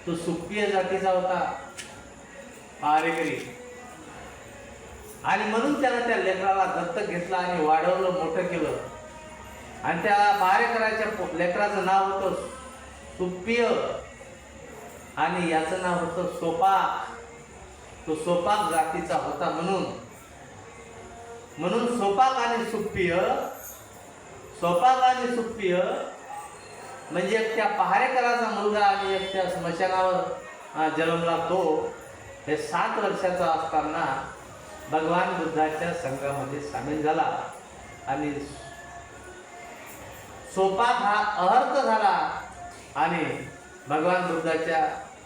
तो सुप्पिय जातीचा होता पहारेकरी, आणि म्हणून त्यानं त्या लेकराला दत्तक घेतला आणि वाढवलं, मोठं केलं. आणि त्या पहारेकराच्या लेकराचं नाव होतं सुप्पिय आणि याचं नाव होतं सोपाक. तो सोपाक जातीचा होता म्हणून सोपाक आणि सुप्पिय, सोपाक आणि सुप्पिय म्हणजे एक त्या पहारेकराचा मुलगा आणि एक त्या स्मशानावर जन्मला. तो हे 7 वर्षाचा असताना भगवान बुद्धाच्या संघामध्ये सामील झाला आणि सोपाक हा अहर्त झाला आणि भगवान बुद्धाच्या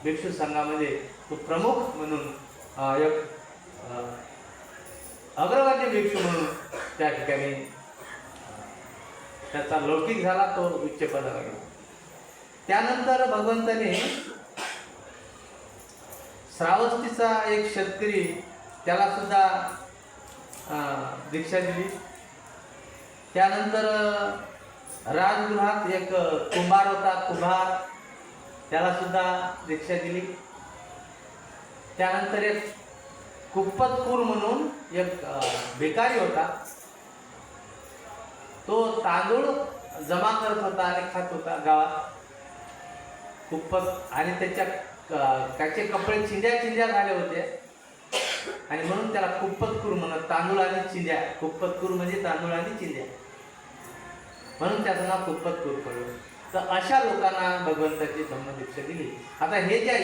भिक्षू संघामध्ये तो प्रमुख म्हणून एक अग्रगण्य भिक्षू म्हणून त्या ठिकाणी त्याचा लौकिक झाला, तो उच्च पदाला गेला. त्यानंतर भगवंताने श्रावस्तीचा एक शेतकरी त्याला सुद्धा दीक्षा दिली. त्यानंतर राजगृहात एक कुंभार होता, कुंभार, त्याला सुद्धा दीक्षा दिली. त्यानंतर एक कुप्पतपूर म्हणून एक भिकारी होता, तो तांदूळ जमा करत होता आणि खात होता गावात कुप्पत, आणि त्याचे कपडे चिंध्या झाले होते आणि म्हणून त्याला कुप्पतपूर म्हणत, तांदूळ आणि चिंध्या. कुप्पतपूर म्हणजे तांदूळ आणि चिंध्या, म्हणून त्याचं नाव कुप्पतपूर पडलं. तर अशा लोकांना भगवंताची धम्मदीक्षा दिली. आता हे ज्या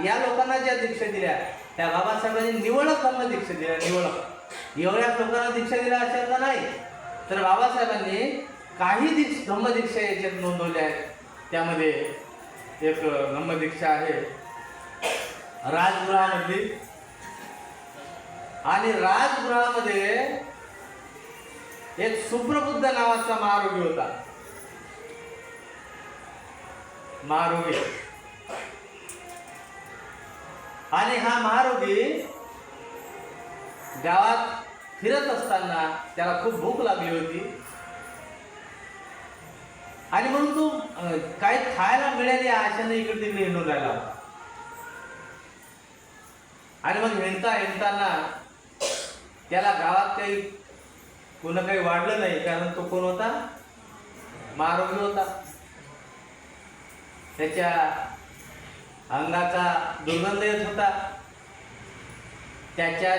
या लोकांना ज्या दीक्षा दिल्या त्या बाबासाहेबांनी निवडक धम्मदीक्षा दिल्या. निवडक एवढ्याच लोकांना दीक्षा दिल्या अशातला नाही, तर बाबासाहेबांनी काही धम्मदीक्षा याच्यात नोंदवल्या आहेत. त्यामध्ये एक धम्मदीक्षा आहे राजगृहामधली, आणि राजगृहामध्ये एक सुप्रबुद्ध नावाचा महारोगी होता. महारोगी, आणि हा महारोगी गावात फिरत असताना त्याला खूप भूक लागली होती आणि म्हणून तो काही खायला मिळाले या आशेने इकडे तिकडे हिंडून राहिला होता. आणि मग हिंडताना त्याला गावात काही वाढलं नाही, कारण तो कोण होता? महारोगी होता. त्याच्या अंगाचा दुर्गंध येत होता, त्याच्या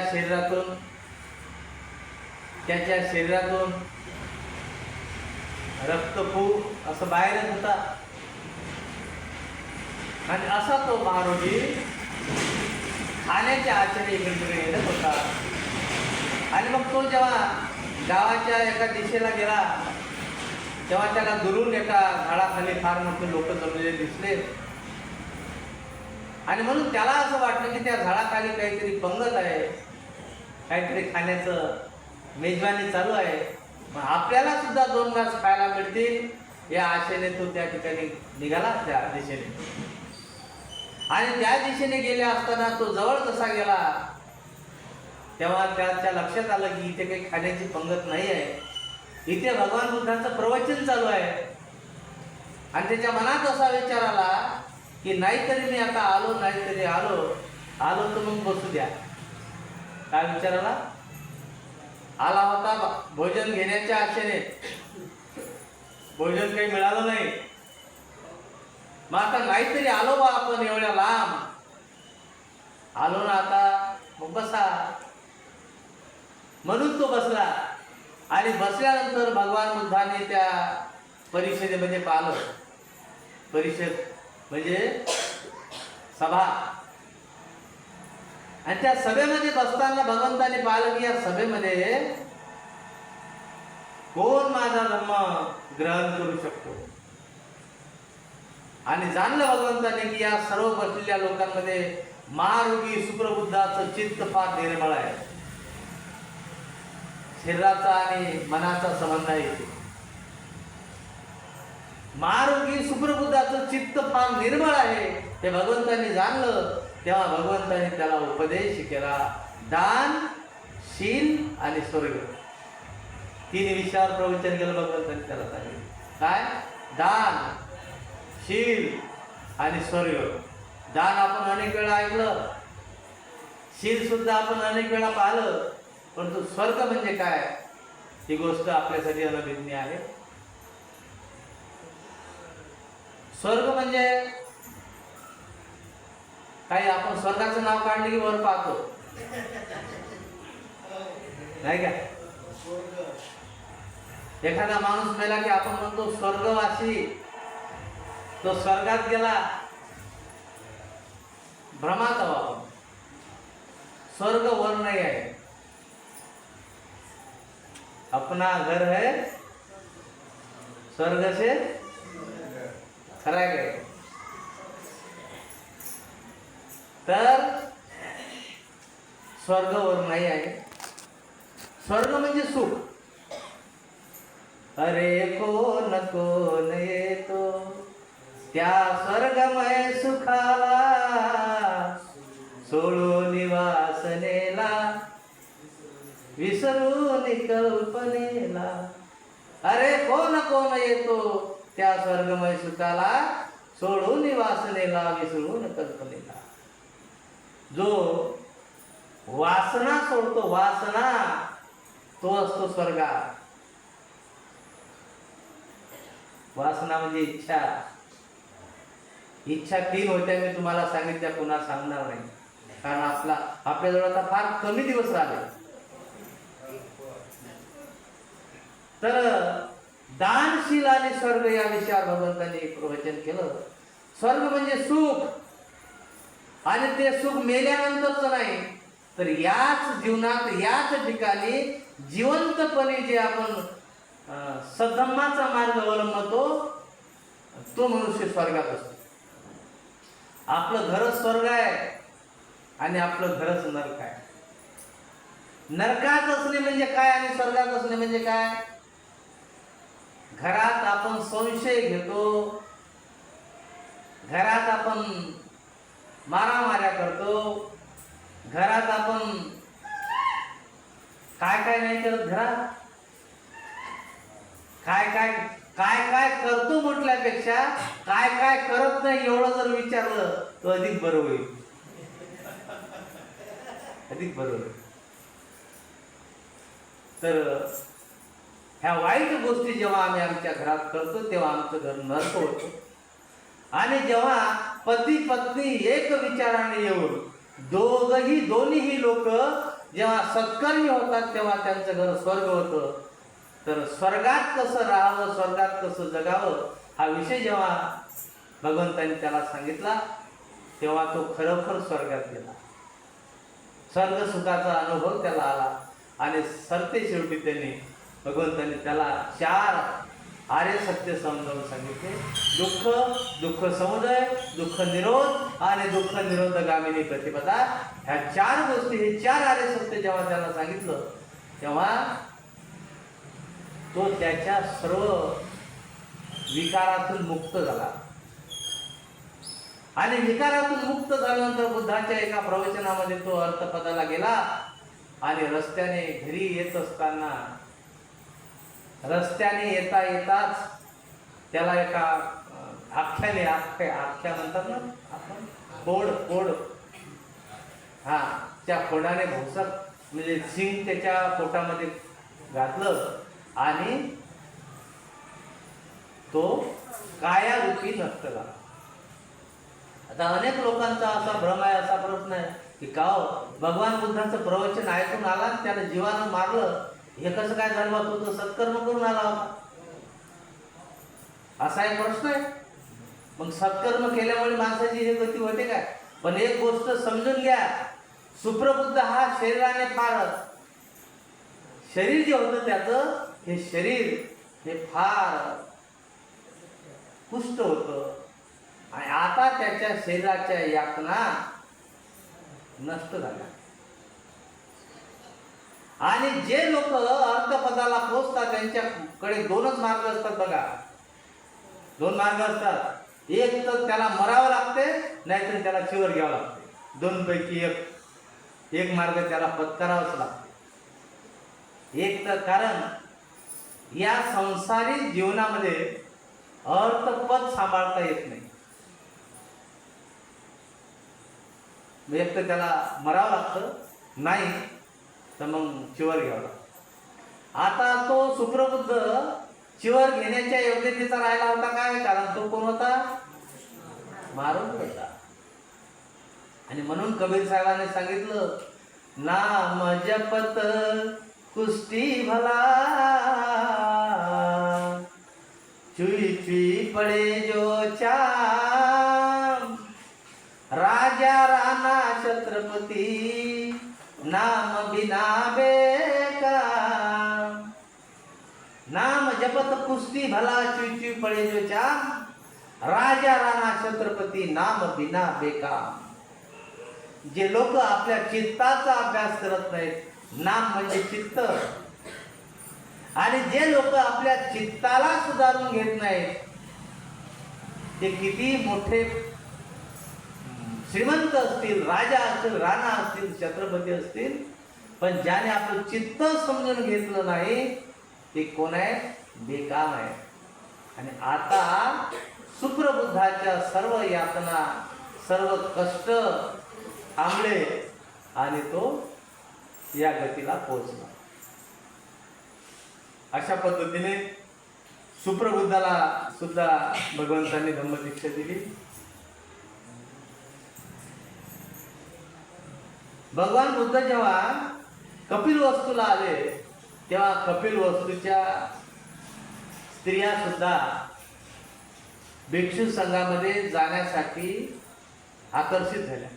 शरीरातून रक्तपूर असं बाहेर येत होता. आणि असा तो महारोगी खाण्याच्या आचेने इकडे तिकडे येत होता. आणि मग तो जेव्हा गावाच्या एका दिशेला गेला तेव्हा त्याला दुरून एका झाडाखाली फार मोठे लोक जमलेले दिसले, आणि म्हणून त्याला असं वाटलं की त्या झाडाखाली काहीतरी पंगत आहे, काहीतरी खाण्याचं मेजवानी चालू आहे, मग आपल्याला सुद्धा 2 घास खायला मिळतील या आशेने तो त्या ठिकाणी निघाला त्या दिशेने. आणि त्या दिशेने गेले असताना तो जवळ कसा गेला तेव्हा त्याच्या लक्षात आलं की इथे काही खाण्याची पंगत नाही आहे, इथे भगवान बुद्धांचं प्रवचन चालू आहे. आणि त्याच्या मनात असा विचार आला की नाहीतरी मी आता आलो तर मग बसू द्या. काय विचार आला होता? भोजन घेण्याच्या आशेने. भोजन काही मिळालं नाही, मग आता नाहीतरी आलो बा आपण, एवढ्या लांब आलो ना आता, मग बसा. म्हणून तो बसला. आणि बसल्यानंतर भगवान बुद्धाने त्या परिषदेमध्ये पाहिलं. परिषद म्हणजे सभा. आणि त्या सभेमध्ये बसताना भगवंताने पाहिलं की या सभेमध्ये कोण माझा धर्म ग्रहण करू शकतो. आणि जाणलं भगवंताने की या सर्व बसलेल्या लोकांमध्ये महारोगी सुप्रबुद्धाचं चित्त फार निर्मळ आहे, शरीराचा आणि मनाचा संबंध आहे. महारोगी सुप्रबुद्धाचं चित्त फार निर्मळ आहे हे भगवंतांनी जाणलं. तेव्हा भगवंताने त्याला उपदेश केला, दान, शील आणि स्वर्ग. 3 विषयावर प्रवचन केलं भगवंतांनी त्याला सांगितलं. काय? दान, शील आणि स्वर्ग. दान आपण अनेक वेळा ऐकलं, शील सुद्धा आपण अनेक वेळा पाहिलं, परंतु स्वर्ग म्हणजे काय ही गोष्ट आपल्यासाठी अनभिज्ञ आहे. स्वर्ग म्हणजे काही आपण स्वर्गाचं नाव काढलं की वर पाहतो नाही का. एखादा माणूस मेला की आपण म्हणतो स्वर्गवासी, तो स्वर्गात गेला. भ्रमात आहो आपण. स्वर्ग वर नाही आहे, अपना घर है स्वर्ग से खरा आहे. तर स्वर्ग वर नाही आहे. स्वर्ग म्हणजे सुख. अरे कोण कोण येतो त्या स्वर्गमय सुखाला, सोडून निवासनेला विसरून कल्पनेला. अरे कोण कोण येतो त्या स्वर्गमय सुखाला, सोडून निवासनेला विसरून कल्पनेला. जो वासना सोडतो, वासना, तो असतो स्वर्गात. वासना म्हणजे इच्छा. इच्छा 3 होत्या, मी तुम्हाला सांगितल्या, पुन्हा सांगणार नाही, कारण आपल्याजवळ आता फार कमी दिवस राहिले. तर दानशील आणि स्वर्ग या विषयावर भगवंतांनी एक प्रवचन केलं. स्वर्ग म्हणजे सुख, आणि ते सुख मेल्यानंतरच नाही, तर याच जीवनात, याच ठिकाणी जिवंतपणे जे आपण सद्धम्माचा मार्ग अवलंबतो, तो मनुष्य स्वर्गात असतो. आपलं घरच स्वर्ग आहे आणि आपलं घरच नरक आहे. नरकात असणे म्हणजे काय आणि स्वर्गात असणे म्हणजे काय? घरात आपण संशय घेतो, घरात आपण मारामाऱ्या करतो, घरात आपण काय काय नाही करत. घरात काय काय काय काय करतो म्हटल्यापेक्षा काय काय करत नाही एवढं जर विचारलं तर अधिक बरं होईल, अधिक बरं होईल. तर ह्या वाईट गोष्टी जेव्हा आम्ही आमच्या घरात करतो तेव्हा आमचं घर नरक होतं. आणि जेव्हा पती पत्नी एक विचाराने येऊन दोन्हीही लोक जेव्हा सत्कर्मी होतात तेव्हा त्यांचं घर स्वर्ग होतं. तर स्वर्गात कसं राहावं, स्वर्गात कसं जगावं, हा विषय जेव्हा भगवंतांनी त्याला सांगितला तेव्हा तो खरोखर स्वर्गात गेला. स्वर्ग सुखाचा अनुभव त्याला आला. आणि सरते शेवटी त्यांनी भगवंतांनी त्याला 4 आर्य सत्य समजावून सांगितले. दुःख समुदय, दुःख निरोध आणि दुःख निरोधगामिनी प्रतिपदा. ह्या 4 गोष्टी, हे 4 आर्य सत्य जेव्हा त्याला सांगितलं तेव्हा तो त्याच्या सर्व विकारातून मुक्त झाला. आणि विकारातून मुक्त झाल्यानंतर बुद्धाच्या एका प्रवचनामध्ये तो अर्थपदाला गेला. आणि रस्त्याने घरी येत असताना, रस्त्याने येता येताच त्याला एका आख्या म्हणतात ना आपण, फोड, हा, त्या फोडाने भोसक म्हणजे सिंग त्याच्या पोटामध्ये घातलं आणि तो कायारूपी नष्ट झाला. आता अनेक लोकांचा असा भ्रम आहे, असा प्रश्न आहे की का भगवान बुद्धाचं प्रवचन ऐकून आला, त्याला जीवानं मारलं, हे कसं काय झालं? तो सत्कर्म करून आला होता, असा एक प्रश्न आहे. मग सत्कर्म केल्यामुळे माणसाची हे गती होते काय? पण एक गोष्ट समजून घ्या, सुप्रबुद्ध हा शरीराने फारच, शरीर जे होतं त्याचं, हे शरीर हे फार पुष्ट होतं. आणि आता त्याच्या शरीराच्या यातना नष्ट झाल्या. आणि जे लोक अर्थपदाला पोहोचतात त्यांच्याकडे 2च मार्ग असतात बघा. 2 मार्ग असतात. एक तर त्याला मरावं लागते, नाहीतर त्याला चिवर घ्यावं लागते. 2 पैकी एक मार्ग त्याला पत्करावंच लागते. एक तर कारण या संसारिक जीवनामध्ये अर्थपद सांभाळता येत नाही. एक तर त्याला मरावं लागतं, नाही तर मग चिवर घ्यावं लागतं. आता तो सुप्रबुद्ध चिवर घेण्याच्या योग्यतेचा राहिला होता काय? कारण तो कोण होता? मारून होता. आणि म्हणून कबीर साहेबांनी सांगितलं, नाम जपत कुस्ती भला, चुई चुई पड़े जो चाम, राजा राणा छत्रपती नाम बिना बेकाम. नाम जपत कुस्ती भला, चुई चुई पड़े जो चाम, राजा राणा छत्रपती नाम बिना बेकाम. जे लोक आपल्या चित्ताचा अभ्यास करत नाहीत, नाम म्हणजे चित्त, आणि जे लोक आपल्या चित्ताला सुधारून घेत नाहीत ते किती मोठे श्रीमंत असतील, राजा असतील, राणा असतील, छत्रपती असतील, पण ज्याने आपलं चित्त समजून घेतलं नाही ते कोण आहे? बेकाम आहे. आणि आता सुप्रबुद्धाच्या सर्व यातना, सर्व कष्ट थांबले आणि तो या गतीला पोहोचला. अशा पद्धतीने सुप्रबुद्धाला सुद्धा भगवंतांनी धम्मदीक्षा दिली. भगवान बुद्ध जेव्हा कपिलवस्तूला आले तेव्हा कपिलवस्तूच्या स्त्रिया सुद्धा भिक्षू संघामध्ये जाण्यासाठी आकर्षित झाल्या.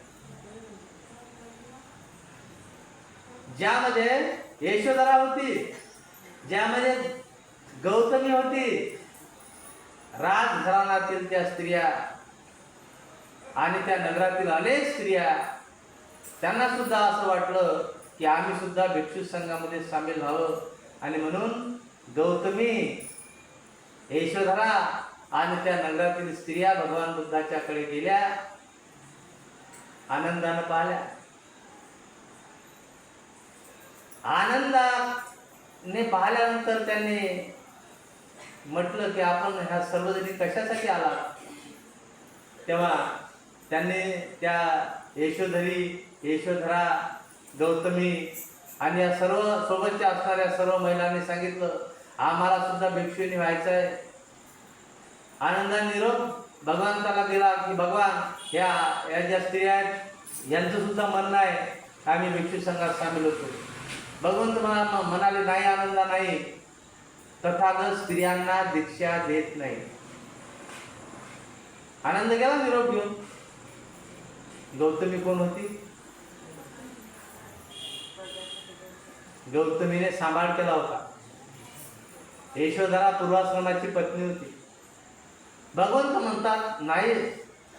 ज्यामध्ये यशोधरा होती, ज्यामध्ये गौतमी होती, राजघराण्यातील त्या स्त्रिया आणि त्या नगरातील अनेक स्त्रिया, त्यांना सुद्धा असं वाटलं की आम्ही सुद्धा भिक्षू संघामध्ये सामील व्हावं. आणि म्हणून गौतमी, यशोधरा आणि त्या नगरातील स्त्रिया भगवान बुद्धाच्याकडे गेल्या, आनंदानं पाहिल्या. आनंदाने पाहिल्यानंतर त्यांनी म्हटलं की आपण ह्या सर्वजणी कशासाठी आला? तेव्हा त्यांनी त्या यशोधरा, गौतमी आणि या सर्व सोबतच्या असणाऱ्या सर्व महिलांनी सांगितलं, आम्हाला सुद्धा भिक्षुनी व्हायचं आहे. आनंदाने निरोप भगवंताला दिला की भगवान, या ज्या स्त्रिया आहेत यांचं सुद्धा म्हणणं आहे आम्ही भिक्षू संघात सामील होतो. भगवंत म्हणाले, नाही आनंदा, नाही, तथागत स्त्रियांना दीक्षा देत नाही. आनंद गेला निरोप घेऊन. गौतमी कोण होती? गौतमीने सांभाळ केला होता. यशोधरा पूर्वाश्रमाची पत्नी होती. भगवंत म्हणतात, नाही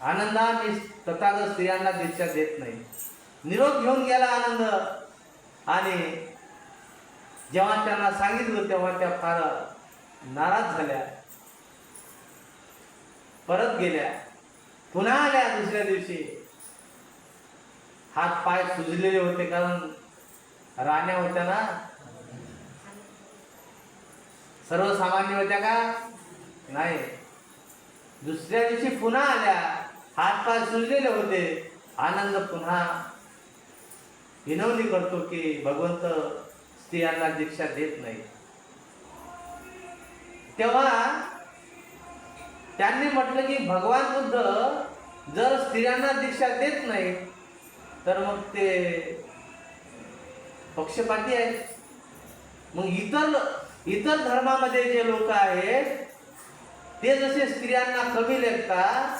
आनंदा, मी तथागत स्त्रियांना दीक्षा देत नाही. निरोप घेऊन गेला आनंद. आणि जेव्हा त्यांना सांगितलं तेव्हा त्या फार नाराज झाल्या, परत गेल्या. पुन्हा आल्या दुसऱ्या दिवशी. हात पाय सुजलेले होते, कारण राण्या होत्या ना, सर्वसामान्य होत्या का? नाही. दुसऱ्या दिवशी पुन्हा आल्या, हात पाय सुजलेले होते. आनंद पुन्हा विनवणी करतो की भगवंत स्त्रियांना दीक्षा देत नाही. तेव्हा त्यांनी म्हटलं की भगवान बुद्ध जर स्त्रियांना दीक्षा देत नाही तर मग ते पक्षपाती आहेत. मग इतर धर्मामध्ये जे लोक आहेत ते जसे स्त्रियांना कमी लेखतात,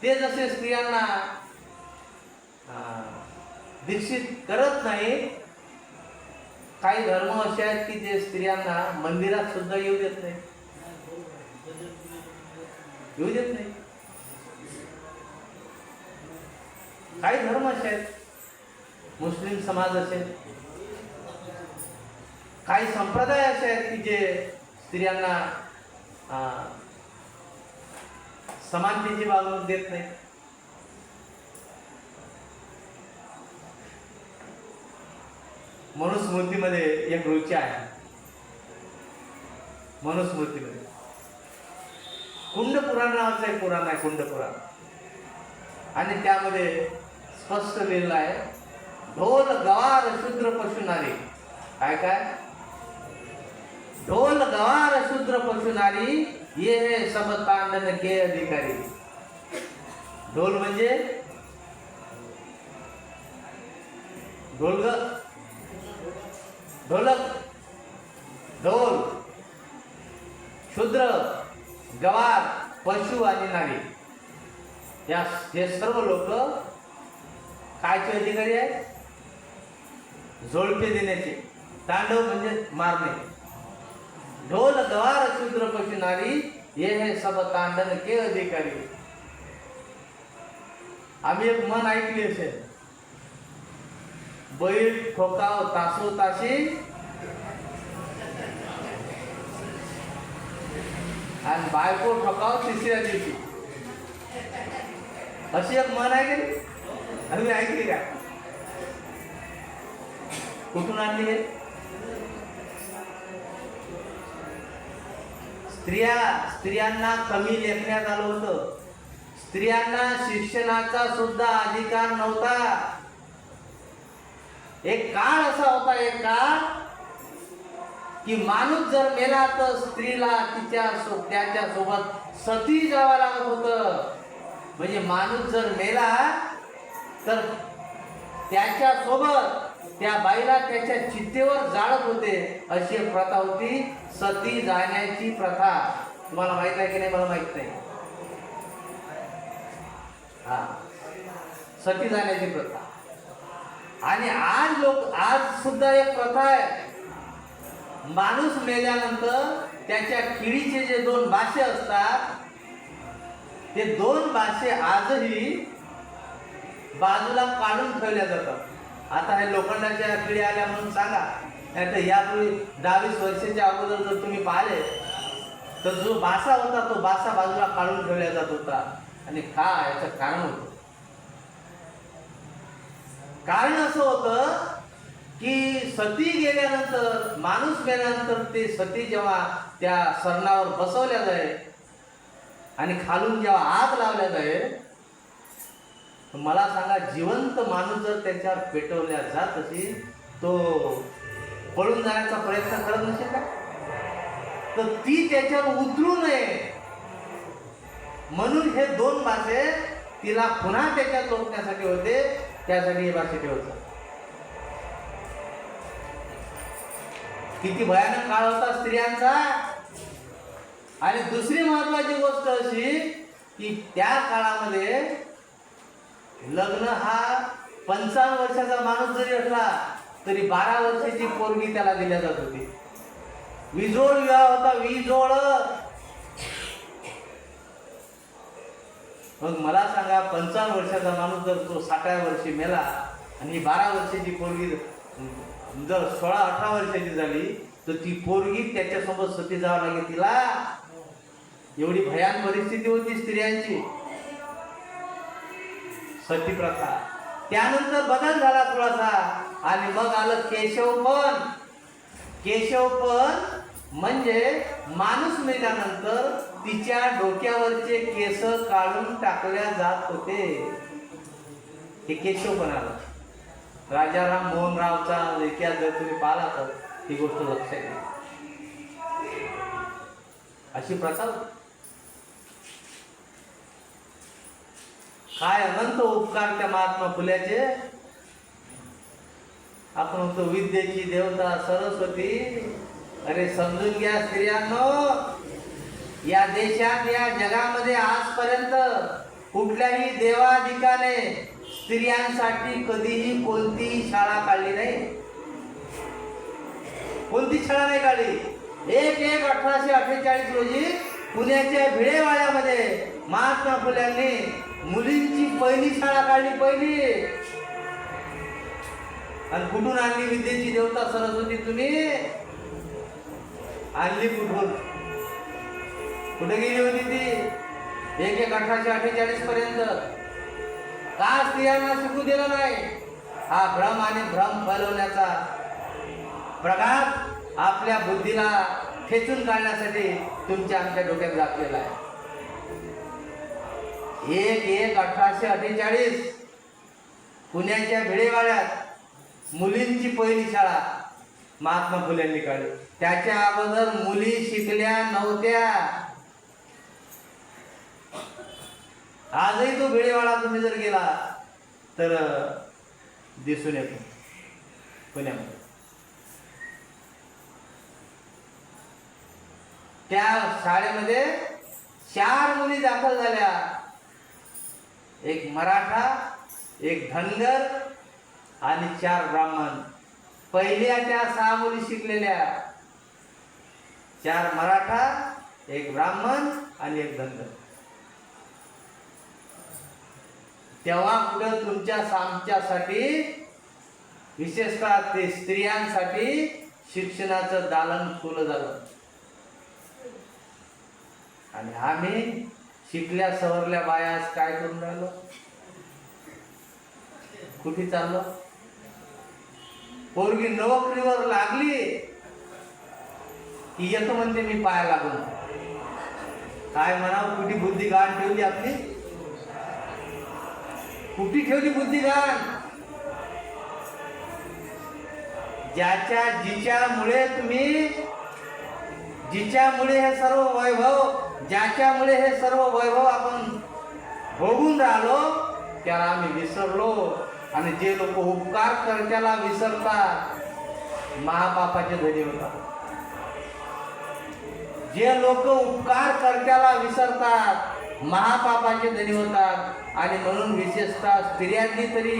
ते जसे स्त्रियांना दीक्षित करत नाही, काही धर्म असे आहेत की जे स्त्रियांना मंदिरात सुद्धा येऊ देत नाही. काही धर्म असे आहेत, मुस्लिम समाज असेल, काही संप्रदाय असे आहेत की जे स्त्रियांना समानतेची वागणूक देत नाही. मनुस्मृतीमध्ये एक रुची आहे. मनुस्मृतीमध्ये कुंड पुराण नावाचं एक पुराण आहे, कुंड पुराण. आणि त्यामध्ये स्पष्ट लिहिलं आहे, ढोल गवार शूद्र पशुनारी. काय काय? ढोल गवार शूद्र पशुनारी, ये है सब तांडन के अधिकारी. ढोल म्हणजे ढोलग, ढोलक, ढोल, शूद्र, गवार, पशु आणि नारी, या हे सर्व लोक कायचे अधिकारी आहेत? झोळपे देण्याचे. तांडव म्हणजे मारणे. ढोल गवार शूद्र पशु नारी, ये है सब तांडन के अधिकारी. आम्ही एक म्हण ऐकली असेल, बैल ठोकाव तासो ताशी आणि बायको ठोकाव तिसऱ्या दिवशी. अशी एक म्हण आहे की आम्ही ऐकली का? कुठून आणली आहे? स्त्रियांना कमी लेखण्यात आलं होतं. स्त्रियांना शिक्षणाचा सुद्धा अधिकार नव्हता. एक काळ असा होता, एक काळ की माणूस जर मेला तर स्त्रीला त्याच्या सोबत सती जावं लागत होतं. म्हणजे माणूस जर मेला तर त्याच्या सोबत त्या बाईला त्याच्या चितेवर जाळत होते. अशी एक प्रथा होती, सती जाण्याची प्रथा. तुम्हाला माहित आहे की नाही? मला माहित नाही. हा, सती जाण्याची प्रथा. आणि आज सुद्धा एक प्रथा आहे. माणूस मेल्यानंतर त्याच्या किडीचे जे 2 बाशे असतात, ते 2 बाशे आजही बाजूला काढून ठेवल्या जातात. आता हे लोखंडाच्या किडी आल्या म्हणून सांगा, नाहीतर यापूर्वी 10-20 वर्षाच्या अगोदर जर तुम्ही पाहिले तर जो बासा होता तो बासा बाजूला काढून ठेवला जात होता. आणि का? याचं कारण होतं. कारण असं होतं की सती गेल्यानंतर, माणूस गेल्यानंतर ते सती जेव्हा त्या सरणावर बसवल्या जाईल आणि खालून जेव्हा आग लावल्या जाईल, मला सांगा, जिवंत माणूस जर त्याच्यावर पेटवल्या जात असेल, तो पळून जाण्याचा प्रयत्न करत नसेल का? तर ती त्याच्यावर उतरू नये म्हणून हे 2 बाशे तिला पुन्हा त्याच्यात लोटण्यासाठी होते. त्यासाठी हे बाशे ठेवतात. किती भयानक काळ होता स्त्रियांचा. आणि दुसरी महत्वाची गोष्ट अशी की त्या काळामध्ये लग्न हा 55 वर्षाचा माणूस जरी असला तरी 12 वर्षाची पोरगी त्याला दिल्या जात होती. विजोड विवाह होता, विजोड. मग मला सांगा, 55 वर्षाचा माणूस जर तो 60व्या वर्षी मेला आणि 12 वर्षाची पोरगी जर 16-18 वर्षाची झाली तर ती पोरगी त्याच्यासोबत सती जावं लागेल तिला. एवढी भयान परिस्थिती होती स्त्रियांची. सती प्रथा. त्यानंतर बदल झाला थोडासा आणि मग आलं केशवपण. केशवपण म्हणजे माणूस मेल्यानंतर तिच्या डोक्यावरचे केस काढून टाकल्या जात होते. हे केशवपण आलं. राजाराम मोहन रावचा इतिहास जर तुम्ही पाहिला तर ही गोष्ट लक्षात येईल. अशी प्रथा. काय अनंत उपकार त्या महात्मा फुल्याचे. आपण म्हणतो विद्येची देवता सरस्वती. अरे समजून घ्या स्त्रियांनो, या देशात, या जगामध्ये आजपर्यंत कुठल्याही देवाधिकाने स्त्रियांसाठी कधीही कोणतीही शाळा काढली नाही. कोणती शाळा नाही काढली. 1/1/1848 रोजी पुण्याच्या भिडेवाड्यामध्ये महात्मा फुल्यांनी मुलींची पहिली शाळा काढली. पहिली. आणि कुठून आणली विद्येची देवता सरस्वती? तुम्ही आणली कुठून? कुठे गेली होती ती 1/1/1848 पर्यंत? का स्त्रियांना शिकू दिलं नाही? हा भ्रम आणि भ्रम फैलवण्याचा प्रघात आपल्या बुद्धीला खेचून काढण्यासाठी तुमच्या आमच्या डोक्यात घातलेला आहे. 1/1/1848 पुण्याच्या भिडेवाड्यात मुलींची पहिली शाळा महात्मा फुल्यांनी काढली. त्याच्या अगोदर मुली शिकल्या नव्हत्या. आजही तो भिडेवाडा तुम्ही जर गेला तर दिसून येतो पुण्यामध्ये. त्या शाळेमध्ये 4 मुली दाखल झाल्या, एक मराठा, एक धनगर आणि 4 ब्राह्मण. पहिल्या त्या 6 मुली शिकलेल्या, 4 मराठा, एक ब्राह्मण आणि एक धनगर. तेव्हा कुठं तुमच्या आमच्यासाठी, विशेषतः ते स्त्रियांसाठी शिक्षणाचं दालन खुलं झालं. आणि आम्ही शिकल्या सवरल्या बाया काय करून राहिलो, कुठे चाललो? पोरगी नोकरीवर लागली की येतो म्हणते मी पाया लागून. काय म्हणावं, कुठे बुद्धी गाण ठेवली आपली, कुठे ठेवली बुद्धी गाण? जिच्यामुळे तुम्ही, जिच्यामुळे हे सर्व वैभव, ज्याच्यामुळे हे सर्व वैभव आपण भोगून राहिलो त्याला आम्ही विसरलो. आणि जे लोक उपकार कर्त्याला विसरतात महापापाचे धनी होतात. जे लोक उपकार कर्त्याला विसरतात महापापाचे धनी होतात. आणि म्हणून विशेषतः स्त्रियांनी तरी,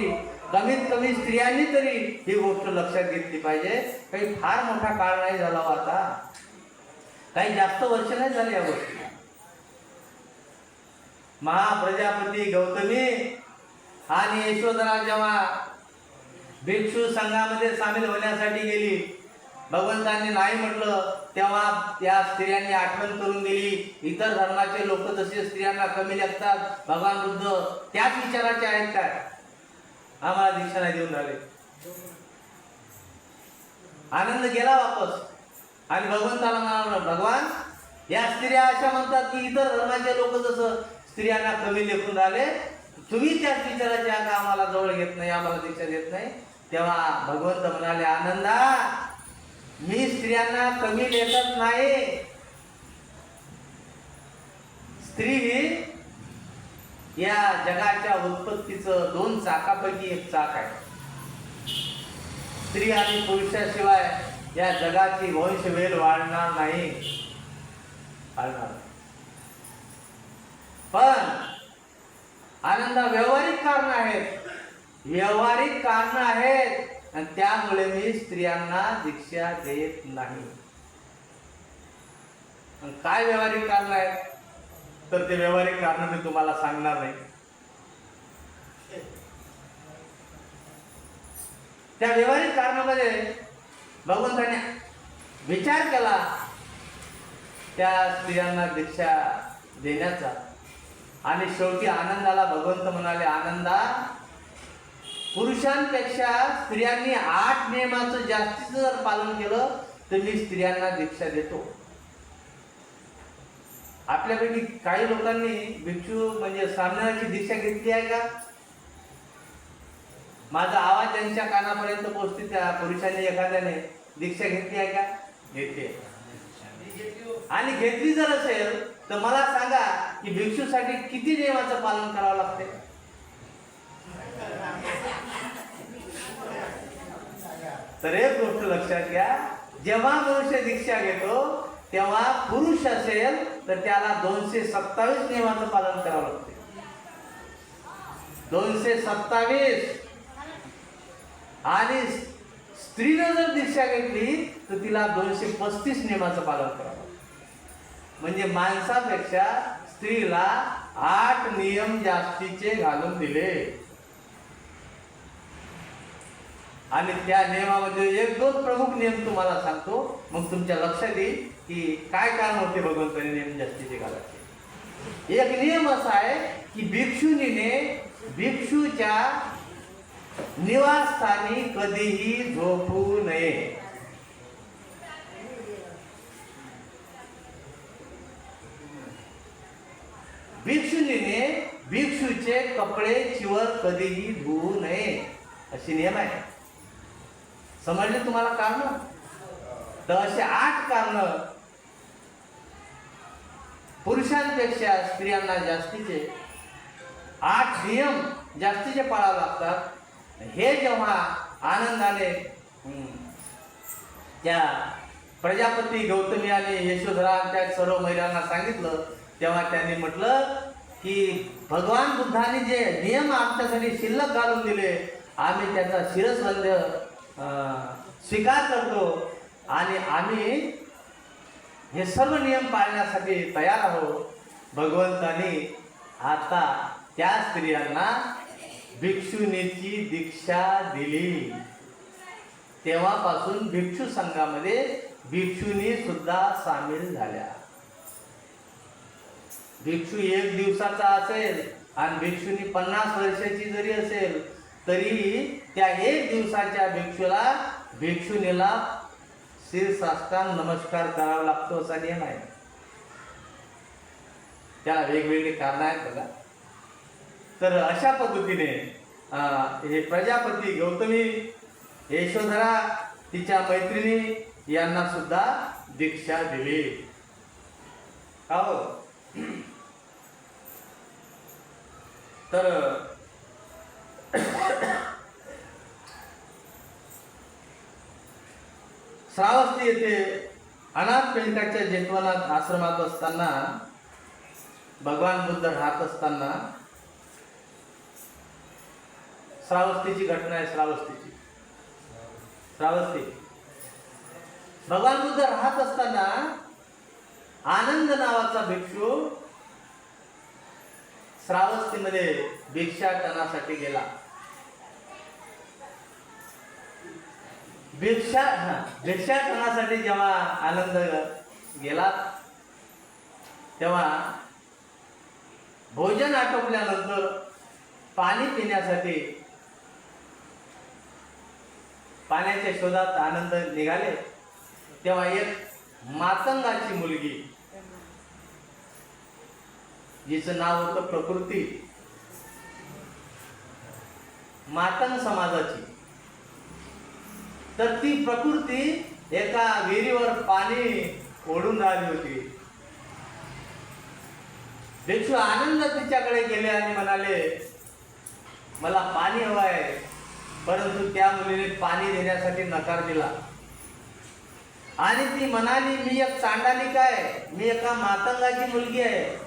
कमीत कमी स्त्रियांनी तरी ही गोष्ट लक्षात घेतली पाहिजे. काही फार मोठा काळ नाही झाला आता, काही जास्त वर्ष नाही झाले या गोष्टी. महाप्रजापती गौतमी आणि यशोधरा जेव्हा भिक्षू संघामध्ये सामील होण्यासाठी गेली, भगवंतांनी नाही म्हटलं, तेव्हा त्या स्त्रियांनी आठवण करून दिली, इतर धर्माचे लोक तसे स्त्रियांना कमी लेखतात, भगवान बुद्ध त्याच विचाराचे आहेत काय, आम्हाला दीक्षा नाही देऊन राहिले. आनंद गेला वापस. आणि भगवंताला म्हणाला, भगवान या स्त्रिया अशा म्हणतात की इतर धर्माचे लोक जसं स्त्रियांना कमी लेखून राहिले, तुम्ही त्याच विचाराचे आता आम्हाला जवळ घेत नाही, आम्हाला दीक्षा देत नाही. तेव्हा भगवंत म्हणाले, आनंदा मी स्त्रियांना कमी लेखत नाही. स्त्री ही या जगाच्या उत्पत्तीचं 2 चाकापैकी एक चाक आहे. स्त्री आणि पुरुषाशिवाय या जगाची वंशवेल वाढणार नाही, वाढणार. पण आनंदा व्यावहारिक कारण आहेत, व्यावहारिक कारण आहेत, आणि त्यामुळे मी स्त्रियांना दीक्षा देत नाही. काय व्यावहारिक कारण आहेत, तर ते व्यावहारिक कारण मी तुम्हाला सांगणार नाही. त्या व्यावहारिक कारणामध्ये भगवंताने विचार केला त्या स्त्रियांना दीक्षा देण्याचा. आणि शेवटी आनंदाला भगवंत म्हणाले, आनंदा पुरुषांपेक्षा स्त्रियांनी 8 नियमाचं जास्तीचं जर पालन केलं तर मी स्त्रियांना दीक्षा देतो. आपल्यापैकी काही लोकांनी भिक्षू म्हणजे स्वामीनारायणाची दीक्षा घेतली आहे का? माझा आवाज ज्यांच्या कानापर्यंत पोहोचते त्या पुरुषांनी एखाद्याने दीक्षा घेतली आहे का? घेतली. आणि घेतली जर असेल तर मला सांगा की भिक्षूसाठी किती नियमाचं पालन करावं लागते? तर एक गोष्ट लक्षात घ्या, जेव्हा मनुष्य दीक्षा घेतो तेव्हा पुरुष असेल तर त्याला 227 नियमाचं पालन करावं लागते. 227. आणि स्त्रीने जर दीक्षा घेतली तर तिला 235 नियमाचं पालन करावं. म्हणजे माणसापेक्षा स्त्रीला 8 नियम जास्तीचे घालून दिले. आणि त्या नियमामध्ये 1-2 प्रमुख नियम तुम्हाला सांगतो, मग तुमच्या लक्षात येईल की काय कारण होते भगवंताने नियम जास्तीचे घालायचे. एक नियम असा आहे की भिक्षुनीने भिक्षूच्या निवासस्थानी कधीही झोपू नये. भिक्षुनीने भिक्षूचे कपडे चिवर कधीही धुवू नये अशी नियम आहे. समजले तुम्हाला कारण? तर असे 8 कारण पुरुषांपेक्षा स्त्रियांना जास्तीचे 8 नियम जास्तीचे पाळावे लागतात. हे जेव्हा आनंदाने त्या प्रजापती गौतमी आणि यशोधरा त्या सर्व महिलांना सांगितलं, तेव्हा त्यांनी म्हटलं की भगवान बुद्धांनी जे नियम आमच्यासाठी शिल्लक घालून दिले, आम्ही त्याचा शिरस्वंद स्वीकार करतो आणि आम्ही हे सर्व नियम पाळण्यासाठी तयार आहोत. भगवंतांनी आता त्या स्त्रियांना भिक्षुनीची दीक्षा दिली. तेव्हापासून भिक्षू संघामध्ये भिक्षुनी सुद्धा सामील झाल्या. भिक्षू 1 दिवसाचा असेल आणि भिक्षुनी 50 वर्षाची जरी असेल तरी त्या 1 दिवसाच्या भिक्षुनीला शीर्षाष्टांग नमस्कार करावा लागतो असा नियम आहे. त्याला वेगवेगळी कारण आहेत बघा. तर अशा पद्धतीने हे प्रजापती गौतमी, यशोधरा, तिच्या मैत्रिणी यांना सुद्धा दीक्षा दिली. हो. तर श्रावस्ती येथे अनाथ पेंडकाच्या जेतवनात आश्रमात असताना, भगवान बुद्ध राहत असताना, श्रावस्तीची घटना आहे. श्रावस्ती भगवान बुद्ध राहत असताना आनंद नावाचा भिक्षू श्रावस्तीमध्ये भिक्षाटनासाठी गेला. भिक्षाटनासाठी जेव्हा आनंद गेला तेव्हा भोजन आटोपल्यानंतर पाणी पिण्यासाठी पाण्याच्या शोधात आनंद निघाले. तेव्हा एक मातंगाची मुलगी, जिचं नाव होतं प्रकृती, मातंग समाजाची, तर ती प्रकृती एका विहिरीवर पाणी ओढून राहिली होती. भिक्षू आनंद तिच्याकडे गेले आणि म्हणाले, मला पाणी हवं आहे. परंतु त्या मुलीने पाणी देण्यासाठी नकार दिला आणि ती म्हणाली, मी एक चांडालिका आहे, मी एका मातंगाची मुलगी आहे,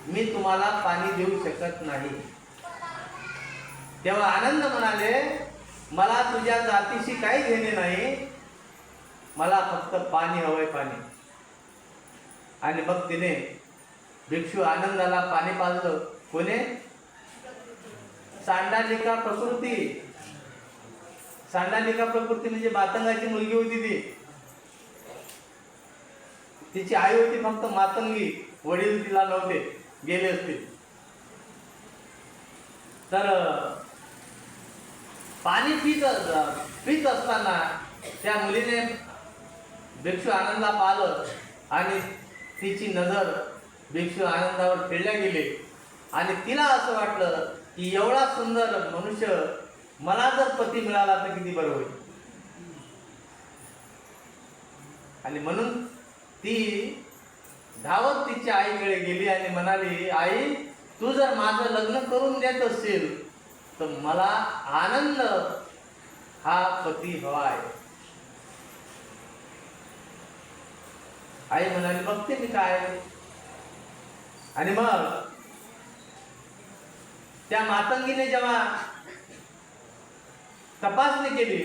मी तुम्हाला पाणी देऊ शकत नाही. तेव्हा आनंद म्हणाले, मला तुझ्या जातीशी काही घेणे नाही, मला फक्त पाणी हवंय, पाणी. आणि मग तिने भिक्षू आनंदाला पाणी पाजलं. कोणे? सांडालिका प्रकृती. सांडालिका प्रकृती म्हणजे मातंगाची मुलगी होती ती. तिची आई होती फक्त मातंगी, वडील तिला नव्हते, गेले असतील. तर पाणी पित असताना त्या मुलीने भिक्षू आनंदला पाहिलं आणि तिची नजर भिक्षू आनंदावर खेळल्या गेली आणि तिला असं वाटलं की एवढा सुंदर मनुष्य मला जर पती मिळाला तर किती बरं होईल. आणि म्हणून ती धावत तिच्या आईकडे गेली आणि म्हणाली, आई, तू जर माझं लग्न करून देत असशील तर मला आनंद हा पती हवा आहे. आई म्हणाली, बघते मी काय. आणि मग त्या मातंगीने जेव्हा तपासणी केली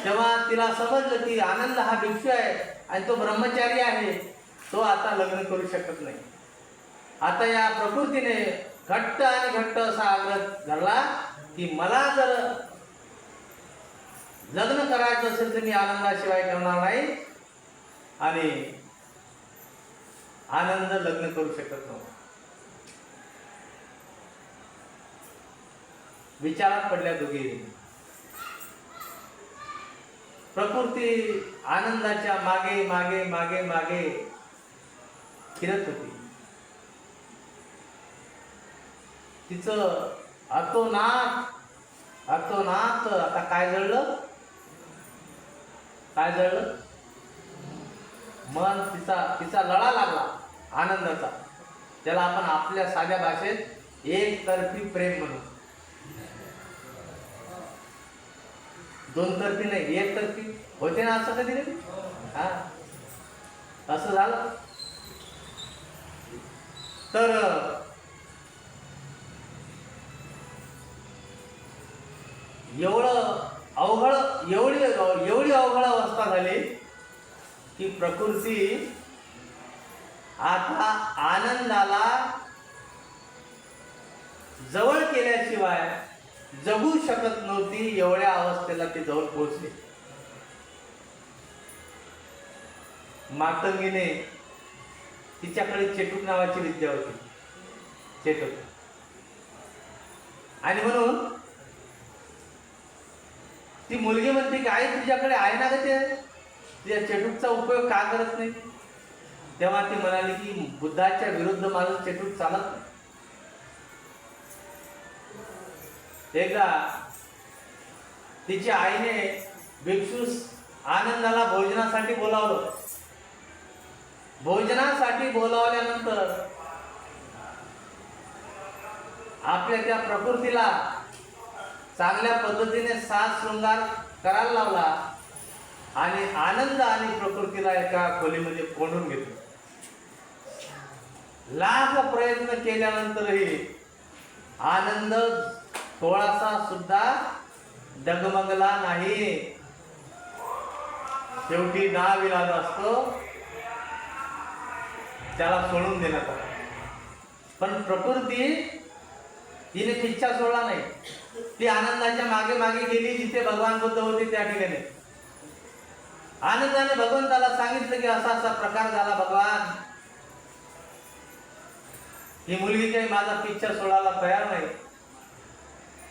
तेव्हा तिला समजलं की आनंद हा भिक्षू आहे आणि तो ब्रह्मचारी आहे, तो आता लग्न करू शकत नाही. आता या प्रकृतीने घट्ट आणि घट्ट असा आग्रह धरला की मला जर लग्न करायचं असेल तर मी आनंदाशिवाय करणार नाही. आणि आनंद लग्न करू शकत नव्हता. विचारात पडल्या दोघी. प्रकृती आनंदाच्या मागे मागे मागे मागे फिरत होती. तिचं अतोनात आता काय जळलं, काय जळलं? मन तिचा लळा लागला आनंदाचा. त्याला आपण आपल्या साध्या भाषेत एकतर्फी प्रेम म्हणू. दोन तर्फी नाही, एकतर्फी होते ना असं कधी कधी. हा, असं झालं. तर एवढी अवघड अवस्था झाली की प्रकृती आता आनंदाला जवळ केल्याशिवाय जगू शकत नव्हती. एवढ्या अवस्थेला ती जवळ पोहोचली. मातंगीने, तिच्याकडे चेटूक नावाची विद्या होती, चेटूक. आणि म्हणून ती मुलगी म्हणते की आई तुझ्याकडे आहे ना ग ते, तुझ्या चेटूकचा उपयोग का करत नाही? तेव्हा ती म्हणाली की बुद्धाच्या विरुद्ध माझं चेटूक चालत नाही. एकदा तिच्या आईने भिक्षूस आनंदाला भोजनासाठी बोलावलं. भोजनासाठी बोलावल्यानंतर आपल्या त्या प्रकृतीला चांगल्या पद्धतीने साज शृंगार करायला लावला आणि आनंद आणि प्रकृतीला एका खोलीमध्ये कोंडून घेतलं. लाख प्रयत्न केल्यानंतरही आनंद थोडासा सुद्धा डगमगला नाही. शेवटी नाविलाज असतो, त्याला सोडून देण्यात आला. पण प्रकृती तिने पिच्छा सोडला नाही. ती आनंदाच्या मागे मागे गेली जिथे भगवान बुद्ध होते त्या ठिकाणी. आनंदाने भगवंताला सांगितलं की असा असा प्रकार झाला भगवान, ही मुलगी काही माझा पिच्छा सोडायला तयार नाही.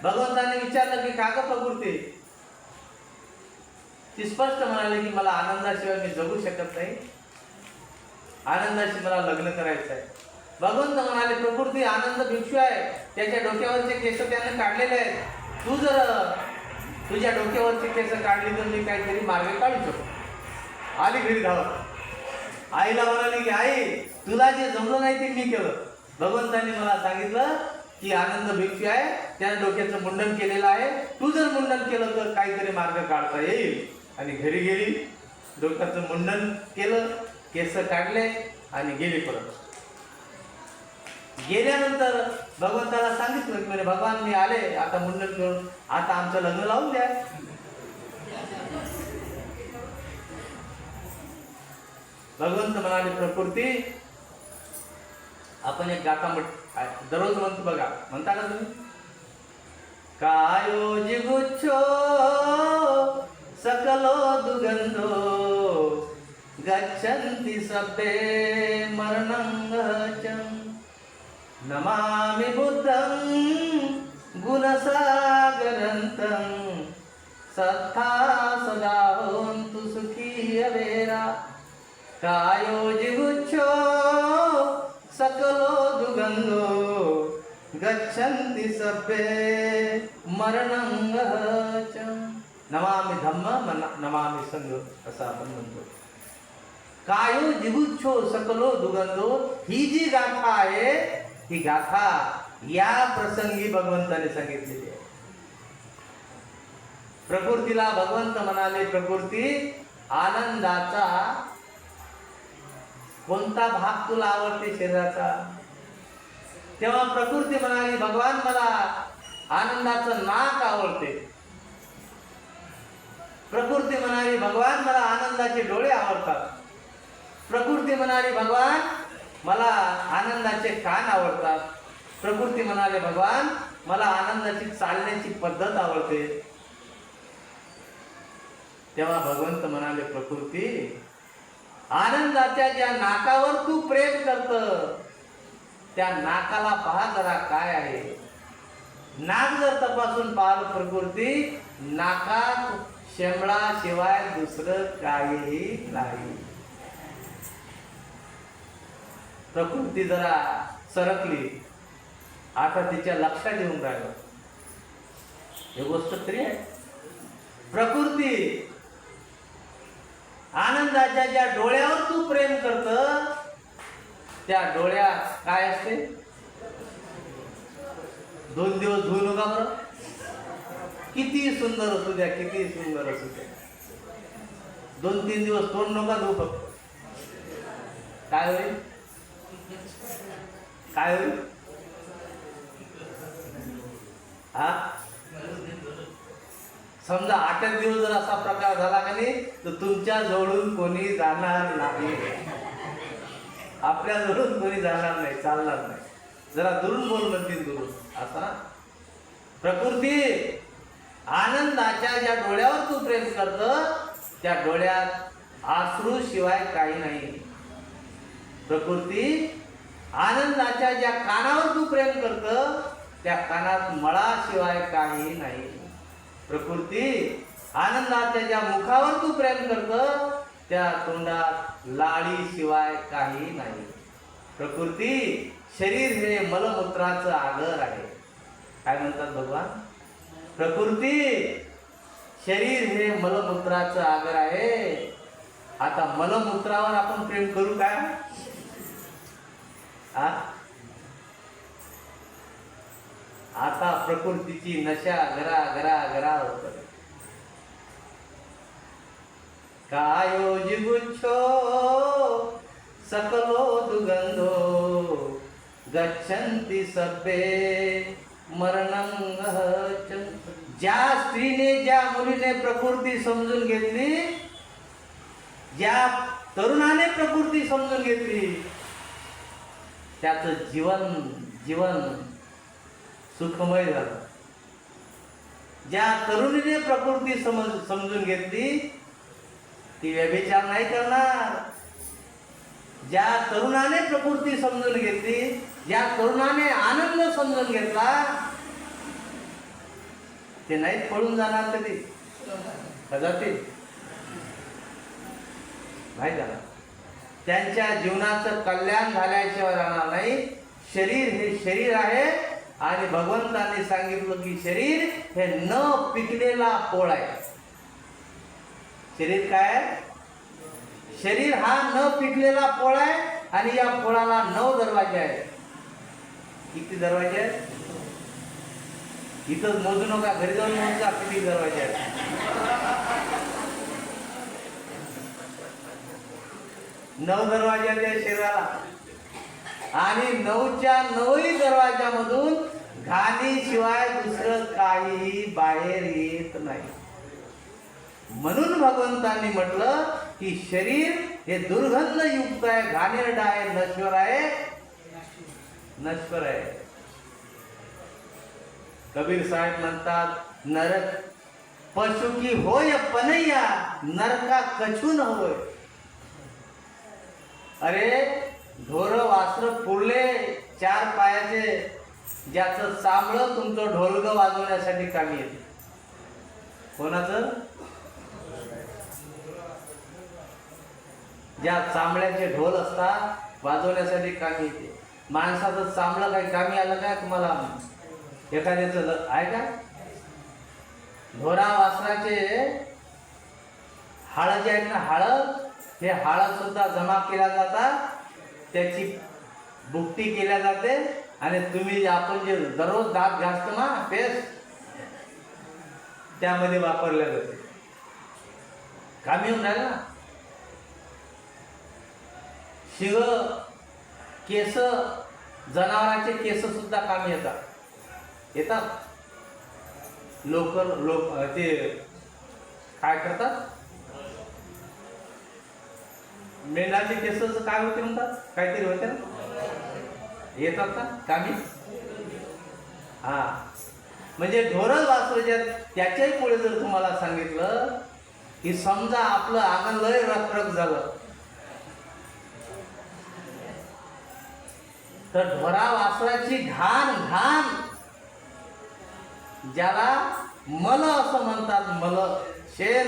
भगवंताने विचारलं की का ग प्रकृती? ती स्पष्ट म्हणाली की मला आनंदाशिवाय मी जगू शकत नाही, आनंदाशी मला लग्न करायचं आहे. भगवंत म्हणाले प्रकृती आनंद भिक्षू आहे, त्याच्या डोक्यावरचे केस त्याने काढलेले आहेत. तू जर तुझ्या डोक्यावरचे केस काढली तर मी काहीतरी मार्ग काढू शकतो. आली घरी धावत. आईला म्हणाली की आई तुला जे जमलं नाही ते मी केलं. भगवंतांनी मला सांगितलं की आनंद भिक्षू आहे, त्या डोक्याचं मुंडन केलेलं आहे, तू जर मुंडन केलं तर काहीतरी मार्ग काढता येईल. आणि घरी गेली, डोक्याचं मुंडन केलं, केस काढले आणि गेली. परत गेल्यानंतर भगवंताला सांगितलं की म्हणे भगवान मी आले आता मुंडन करून, आता आमचं लग्न लावून द्या. भगवंत म्हणाले प्रकृती आपण एक गाथा दररोज म्हणतो बघा, म्हणता का तुम्ही? कायो जिगुच्छो सकलो दुगंधो गच्छन्ति सब्बे मरणंगचं नमामि बुद्धं गुणसागरन्तं सत्था सदा होन्तु सुखी अवेरा. कायो जिगुच्छो सकलो दुगंधो गच्छन्ति सब्बे मरणंगचं नमामि धम्म नमामि संघ असं आपण म्हणतो. कायो जिगुच्छो सकलो दुगंधो ही जी गाथा आहे, ही गाथा या प्रसंगी भगवंताने सांगितलेली आहे. प्रकृतीला भगवंत म्हणाले प्रकृती आनंदाचा कोणता भाग तुला आवडते शरीराचा? तेव्हा प्रकृती म्हणाली भगवान मला आनंदाचं नाक आवडते. प्रकृती म्हणाली भगवान मला आनंदाचे डोळे आवडतात. प्रकृती म्हणाली भगवान मला आनंदाचे कान आवडतात. प्रकृती म्हणाले भगवान मला आनंदाची चालण्याची पद्धत आवडते. तेव्हा भगवंत म्हणाले प्रकृती आनंदाच्या ज्या नाकावर तू प्रेम करत त्या नाकाला पहा जरा काय आहे. नाक जर तपासून पाहिलं प्रकृती, नाकात शेंबळा शिवाय दुसरं काहीही नाही. प्रकृती जरा सरकली आता तिच्या लक्षात येऊन राहिलं ही गोष्ट खरी आहे. प्रकृती आनंदाच्या ज्या डोळ्यावर तू प्रेम करत त्या डोळ्यात काय असते? 2 दिवस धुवू नका बरं, किती सुंदर असू द्या, किती सुंदर असू द्या, 2-3 दिवस तोंड नका धुवू फक्त. काय होईल? काय होईल? हा, समजा 8 दिवस जर असा प्रकार झाला का नाही तर तुमच्या जवळून कोणी जाणार नाही, आपल्या जवळून कोणी जाणार नाही, चालणार नाही. जरा दुरून बोल म्हणतील, दुरून असा ना. प्रकृती आनंदाच्या ज्या डोळ्यावर तू प्रेम करत त्या डोळ्यात अश्रू शिवाय काही नाही. प्रकृती आनंदाच्या ज्या कानावर तू प्रेम करत त्या कानात मळाशिवाय काही नाही. प्रकृती आनंदाच्या ज्या मुखावर तू प्रेम करत त्या तोंडात लाळीशिवाय काही नाही. प्रकृती शरीर हे मलमूत्राचं आगर आहे. काय म्हणतात भगवान? प्रकृती शरीर हे मलमूत्राचं आगर आहे. आता मलमूत्रावर आपण प्रेम करू काय? आता प्रकृतीची नशा गरा गरा गरा होत. कायो जिगुच्छो सकलो दुगंधो गच्छन्ति सभ्ये मरणं गच्छन्ति. ज्या स्त्रीने ज्या मुलीने प्रकृती समजून घेतली, ज्या तरुणाने प्रकृती समजून घेतली त्याचं जीवन सुखमय झालं. ज्या तरुणीने प्रकृती समजून घेतली ती व्यभिचार नाही करणार. ज्या तरुणाने प्रकृती समजून घेतली, ज्या तरुणाने आनंद समजून घेतला ते नाही पळून जाणार कधी, कदाचित नाही जाणार. त्यांच्या जीवनाचं कल्याण झाल्याशिवाय राहणार नाही. शरीर हे शरीर आहे आणि भगवंतांनी सांगितलं की शरीर हे न पिकलेला पोळ आहे. शरीर काय आहे? शरीर हा न पिकलेला पोळ आहे आणि या पोळाला 9 दरवाजे आहेत. किती दरवाजे आहेत? इथं मोजू नका, घरी जाऊन मोजा किती दरवाजे आहेत. 9 दरवाजे आहेत या शरीराला आणि 9च्या 9ही दरवाजामधून घाणीशिवाय दुसरं काहीही बाहेर येत नाही. म्हणून भगवंतांनी म्हटलं की शरीर हे दुर्गंधयुक्त आहे, घाणेरड आहे, नश्वर आहे, नश्वर आहे. कबीर साहेब म्हणतात नरक पशु की होय पनैया नरका कछू न होय. अरे ढोर वासर पुरले 4 पायाचे ज्याचं चांबळं तुमचं ढोलग वाजवण्यासाठी कामी येते. कोणाचं? ज्या चांबळ्याचे ढोल असतात वाजवण्यासाठी कामी येते. माणसाचं चांबळं काही कामी आलं काय तुम्हाला? एखाद्याचं आहे का? ढोरा वासराचे हाळ जे आहेत ना, हे हाळ सुद्धा जमा केल्या जातात, त्याची भुकटी केल्या जाते आणि तुम्ही आपण जे दररोज दात घासतो ना पेस्ट, त्यामध्ये वापरल्या जाते. कामी होऊन राहिलं ना. शिंग, केस, जनावरांचे केस सुद्धा कामी येतात. लोक ते काय करतात? मेंढाचे केस काय होते म्हणतात? काहीतरी होते ना, येतात का कामी? हा, म्हणजे ढोरं वासरू त्याच्याही पुढे जर तुम्हाला सांगितलं की समजा आपलं अंगण लय रखरख झालं तर ढोरा वासराची घाण ज्याला मल असं म्हणतात, मल शेण,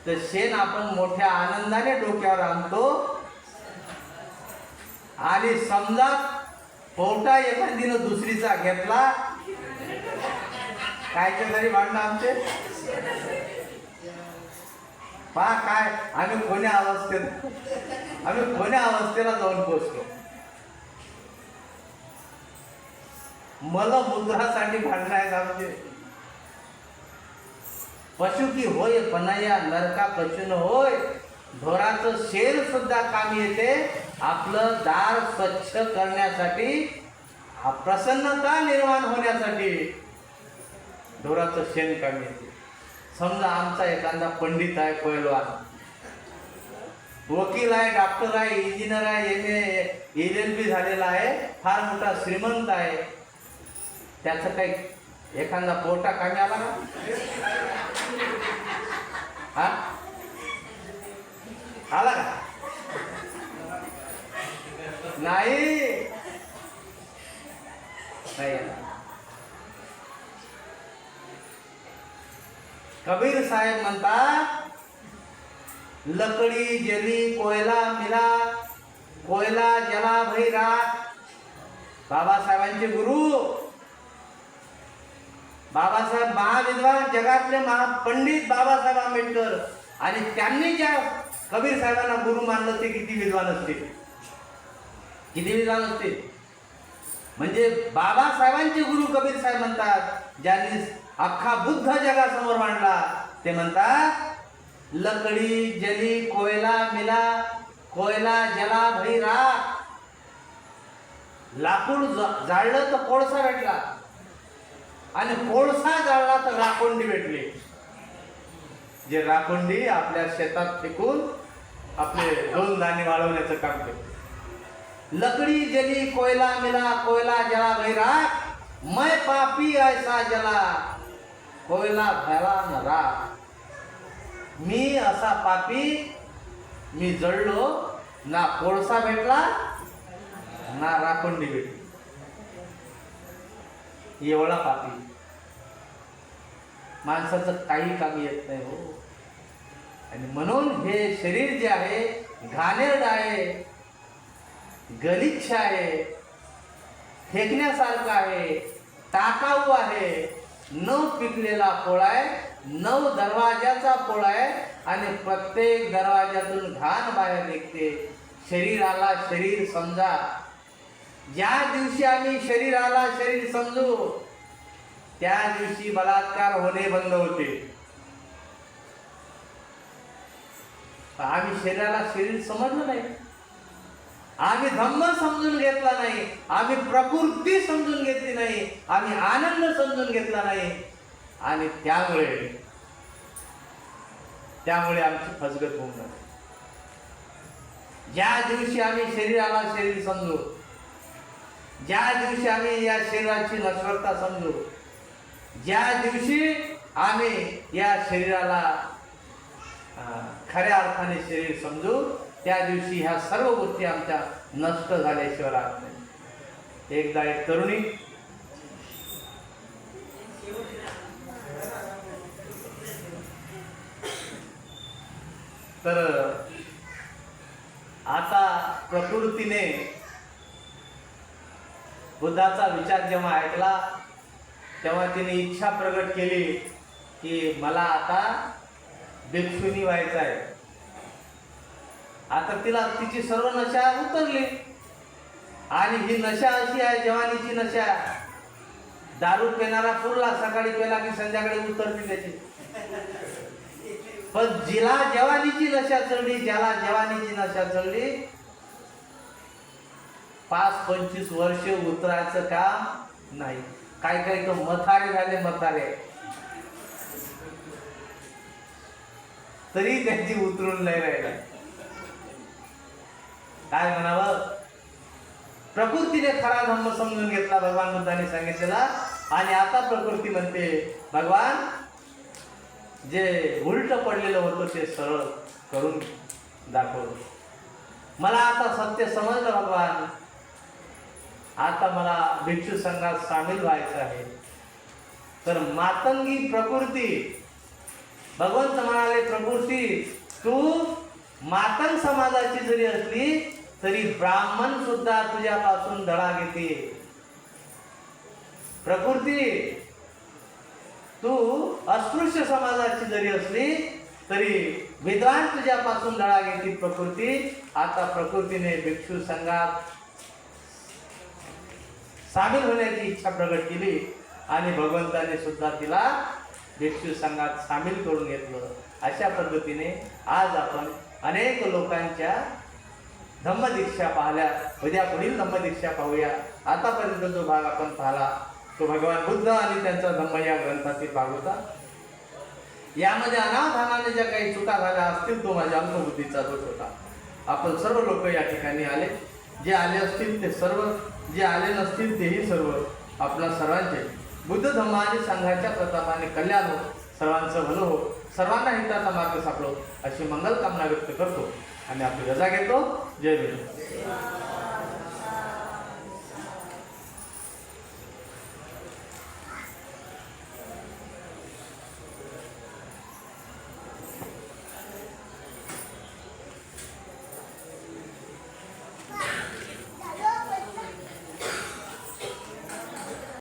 तर शेण आपण मोठ्या आनंदाने डोक्यावर आणतो आणि समजा पोवटा एखादीनं दुसरीचा घेतला, कायचे तरी भांडणं आमचे. पहा काय आम्ही कोण्या अवस्थेला जाऊन पोचलो. मलमूत्रासाठी भांडणं आहेत आमचे. पशु की होय पनया नरका पशुन होय. ढोराचं शेण सुद्धा कामी येते आपलं दार स्वच्छ करण्यासाठी, प्रसन्नता निर्माण होण्यासाठी ढोराचं शेण कामी येते. समजा आमचा एखादा पंडित आहे, पैलवान, वकील आहे, डॉक्टर आहे, इंजिनियर आहे, MA LLB झालेला आहे, फार मोठा श्रीमंत आहे, त्याचं काही एखादा पोटा कामी आला का? हा आला का? नाही आला. कबीर साहेब म्हणतात, लकडी जली कोयला मिला, कोयला जला भई राख. बाबासाहेबांचे गुरु, बाबासाहेब महाविद्वान, जगातले महापंडित बाबासाहेब आंबेडकर, आणि त्यांनी ज्या कबीर साहेबांना गुरु मानलं ते किती विद्वान असतील, किती विद्वान असतील. म्हणजे बाबासाहेबांचे गुरु कबीर साहेब म्हणतात, ज्यांनी अख्खा बुद्ध जगासमोर मांडला. ते म्हणतात, लकडी जली कोयला मिला, कोयला जला भई राख. लाकूड जाळलं तर कोळसा भेटला, आणि कोळसा जाळला तर राखोंडी भेटली. जे राखोंडी आपल्या शेतात फेकून आपले 2 दाणे वाळवण्याचं काम करते. लकड़ी जली कोयला मिला, कोयला जला भई राख. मैं पापी ऐसा जला, कोयला भला न राख. मी असा पापी, मी जळलो, ना कोळसा भेटला ना राखोंडी भेटली. एवढा पापी, माणसाचं काही कामी येत नाही हो. आणि म्हणून हे शरीर जे आहे घाणेरडं आहे, गलिच्छ आहे, फेकण्यासारखं आहे, टाकाऊ आहे, न पिकलेला पोळ आहे, 9 दरवाजाचा पोळ आहे, आणि प्रत्येक दरवाजातून घाण बाहेर निघते. शरीराला शरीर समजा. ज्या दिवशी आम्ही शरीराला शरीर समजू, त्या दिवशी बलात्कार होणे बंद होते. आम्ही शरीराला शरीर समजलं नाही, आम्ही धम्म समजून घेतला नाही, आम्ही प्रकृती समजून घेतली नाही, आम्ही आनंद समजून घेतला नाही, आणि त्यामुळे आमची फसगत होऊन जाते. ज्या दिवशी आम्ही शरीराला शरीर समजू, ज्या दिवशी आम्ही या शरीराची नश्वरता समजू, ज्या दिवशी आम्ही या शरीराला खऱ्या अर्थाने शरीर समजू, त्या दिवशी ह्या सर्व गोष्टी आमच्या नष्ट झाल्याशिवाय राहत नाही. एकदा एक तरुणी तर आता प्रकृतीने बुद्धाचा विचार जेव्हा ऐकला, तेव्हा तिने इच्छा प्रगट केली की मला आता भिक्षुनी व्हायचं आहे. आता तिला तिची सर्व नशा उतरली, आणि ही नशा अशी आहे, जवानीची नशा. दारू पिणारा पुरला, सकाळी पेला की संध्याकाळी उतरते त्याची. पण जिला जवानीची नशा चढली, ज्याला जवानीची नशा चढली, 5-25 वर्ष उतरायचं काम नाही. काही तो मथारे झाले, मथारे तरी त्यांची उतरून नाही राहिला. काय म्हणावं, प्रकृतीने खरा धम्म समजून घेतला भगवान बुद्धाने सांगितलेला, आणि आता प्रकृती म्हणते भगवान जे उलट पडलेलं होतं ते सरळ करून दाखवलं. मला आता सत्य समजलं भगवान, आता मला भिक्षू संघात सामील व्हायचं आहे. तर मातंगी प्रकृती, भगवंत म्हणाले प्रकृती तू मातंग समाजाची जरी असली तरी ब्राह्मण सुद्धा तुझ्यापासून धडा घेते. प्रकृती तू अस्पृश्य समाजाची जरी असली तरी विद्वान तुझ्यापासून धडा घेतील. प्रकृती आता प्रकृतीने भिक्षू संघात सामील होण्याची इच्छा प्रकट केली आणि भगवंताने सुद्धा तिला भिक्षू संघात सामील करून घेतलं. अशा पद्धतीने आज आपण अनेक लोकांच्या धम्मदीक्षा पाहिल्या. उद्या पुढील धम्मदीक्षा पाहूया. आतापर्यंत जो भाग आपण पाहिला तो भगवान बुद्ध आणि त्यांचा धम्म या ग्रंथातील भाग होता. यामध्ये अनावधानाने ज्या काही चुका झाल्या असतील तो माझ्या अल्पबुद्धीचा दोष होता. आपण सर्व लोक या ठिकाणी आले. जे आले असतील ते सर्व, जे आले नसतील तेही सर्व, आपल्या सर्वांचे बुद्ध धम्म आणि संघाच्या प्रतापाने कल्याण हो, सर्वांचं भलं हो, सर्वांना हिताचा मार्ग सापडो अशी मंगल कामना व्यक्त करतो आणि आपली रजा घेतो. जय भीम.